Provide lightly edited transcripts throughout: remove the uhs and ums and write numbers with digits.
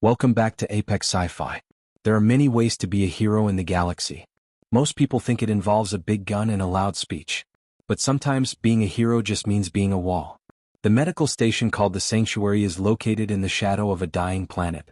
Welcome back to Apex Sci-Fi. There are many ways to be a hero in the galaxy. Most people think it involves a big gun and a loud speech. But sometimes, being a hero just means being a wall. The medical station called the Sanctuary is located in the shadow of a dying planet.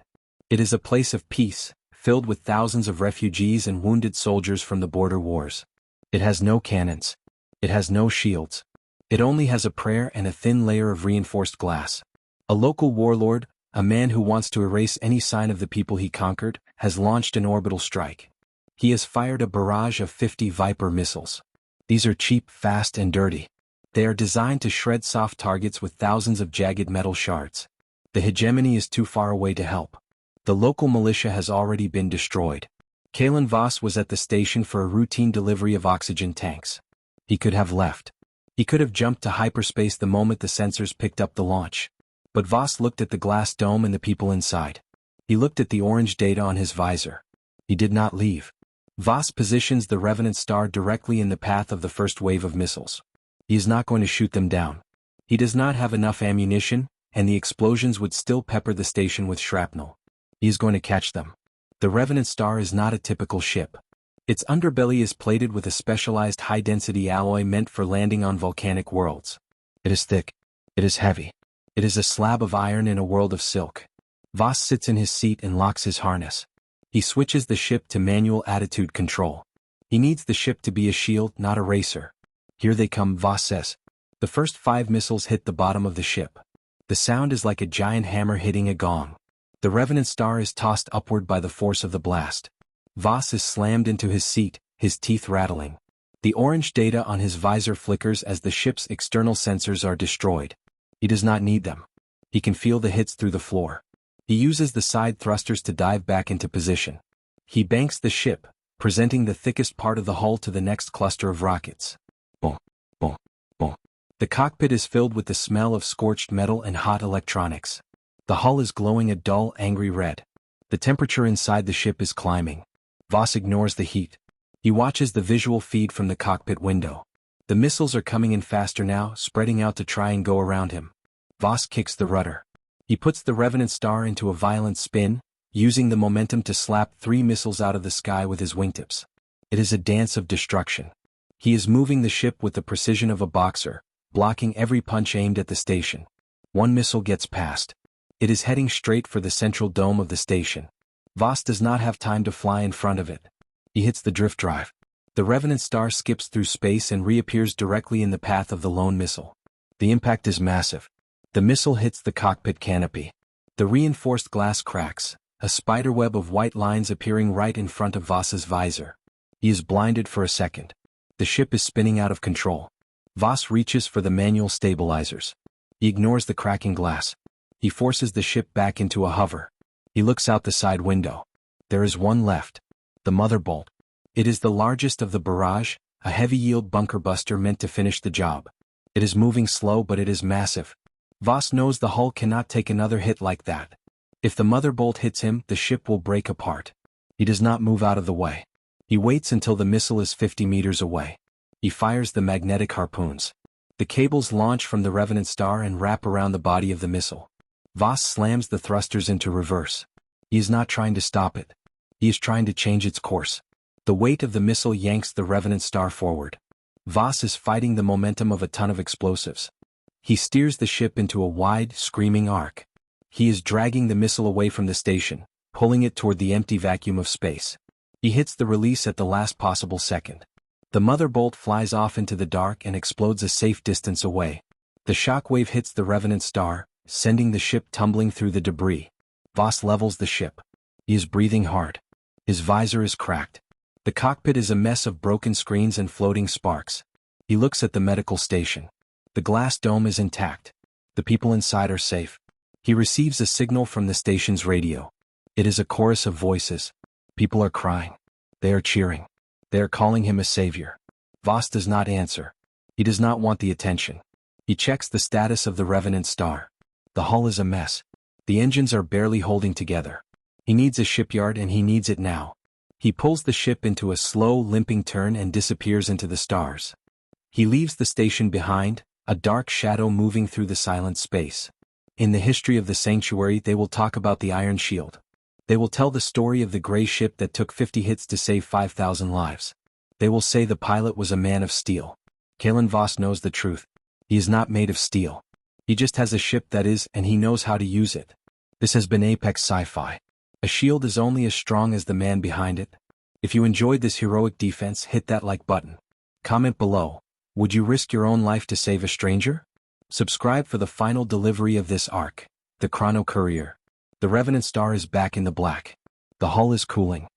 It is a place of peace, filled with thousands of refugees and wounded soldiers from the border wars. It has no cannons. It has no shields. It only has a prayer and a thin layer of reinforced glass. A local warlord, a man who wants to erase any sign of the people he conquered, has launched an orbital strike. He has fired a barrage of 50 Viper missiles. These are cheap, fast, and dirty. They are designed to shred soft targets with thousands of jagged metal shards. The hegemony is too far away to help. The local militia has already been destroyed. Kalen Voss was at the station for a routine delivery of oxygen tanks. He could have left. He could have jumped to hyperspace the moment the sensors picked up the launch. But Voss looked at the glass dome and the people inside. He looked at the orange data on his visor. He did not leave. Voss positions the Revenant Star directly in the path of the first wave of missiles. He is not going to shoot them down. He does not have enough ammunition, and the explosions would still pepper the station with shrapnel. He is going to catch them. The Revenant Star is not a typical ship. Its underbelly is plated with a specialized high-density alloy meant for landing on volcanic worlds. It is thick. It is heavy. It is a slab of iron in a world of silk. Voss sits in his seat and locks his harness. He switches the ship to manual attitude control. He needs the ship to be a shield, not a racer. Here they come, Voss says. The first 5 missiles hit the bottom of the ship. The sound is like a giant hammer hitting a gong. The Revenant Star is tossed upward by the force of the blast. Voss is slammed into his seat, his teeth rattling. The orange data on his visor flickers as the ship's external sensors are destroyed. He does not need them. He can feel the hits through the floor. He uses the side thrusters to dive back into position. He banks the ship, presenting the thickest part of the hull to the next cluster of rockets. Boom, boom, boom. The cockpit is filled with the smell of scorched metal and hot electronics. The hull is glowing a dull, angry red. The temperature inside the ship is climbing. Voss ignores the heat. He watches the visual feed from the cockpit window. The missiles are coming in faster now, spreading out to try and go around him. Voss kicks the rudder. He puts the Revenant Star into a violent spin, using the momentum to slap 3 missiles out of the sky with his wingtips. It is a dance of destruction. He is moving the ship with the precision of a boxer, blocking every punch aimed at the station. 1 missile gets past. It is heading straight for the central dome of the station. Voss does not have time to fly in front of it. He hits the drift drive. The Revenant Star skips through space and reappears directly in the path of the lone missile. The impact is massive. The missile hits the cockpit canopy. The reinforced glass cracks, a spiderweb of white lines appearing right in front of Voss's visor. He is blinded for a second. The ship is spinning out of control. Voss reaches for the manual stabilizers. He ignores the cracking glass. He forces the ship back into a hover. He looks out the side window. There is one left. The mother bolt. It is the largest of the barrage, a heavy-yield bunker buster meant to finish the job. It is moving slow, but it is massive. Voss knows the hull cannot take another hit like that. If the mother bolt hits him, the ship will break apart. He does not move out of the way. He waits until the missile is 50 meters away. He fires the magnetic harpoons. The cables launch from the Revenant Star and wrap around the body of the missile. Voss slams the thrusters into reverse. He is not trying to stop it. He is trying to change its course. The weight of the missile yanks the Revenant Star forward. Voss is fighting the momentum of a ton of explosives. He steers the ship into a wide, screaming arc. He is dragging the missile away from the station, pulling it toward the empty vacuum of space. He hits the release at the last possible second. The mother bolt flies off into the dark and explodes a safe distance away. The shockwave hits the Revenant Star, sending the ship tumbling through the debris. Voss levels the ship. He is breathing hard. His visor is cracked. The cockpit is a mess of broken screens and floating sparks. He looks at the medical station. The glass dome is intact. The people inside are safe. He receives a signal from the station's radio. It is a chorus of voices. People are crying. They are cheering. They are calling him a savior. Voss does not answer. He does not want the attention. He checks the status of the Revenant Star. The hull is a mess. The engines are barely holding together. He needs a shipyard and he needs it now. He pulls the ship into a slow, limping turn and disappears into the stars. He leaves the station behind, a dark shadow moving through the silent space. In the history of the Sanctuary, they will talk about the Iron Shield. They will tell the story of the gray ship that took 50 hits to save 5,000 lives. They will say the pilot was a man of steel. Kalen Voss knows the truth. He is not made of steel. He just has a ship that is, and he knows how to use it. This has been Apex Sci-Fi. A shield is only as strong as the man behind it. If you enjoyed this heroic defense, hit that like button. Comment below. Would you risk your own life to save a stranger? Subscribe for the final delivery of this arc, the Chrono Courier. The Revenant Star is back in the black. The hull is cooling.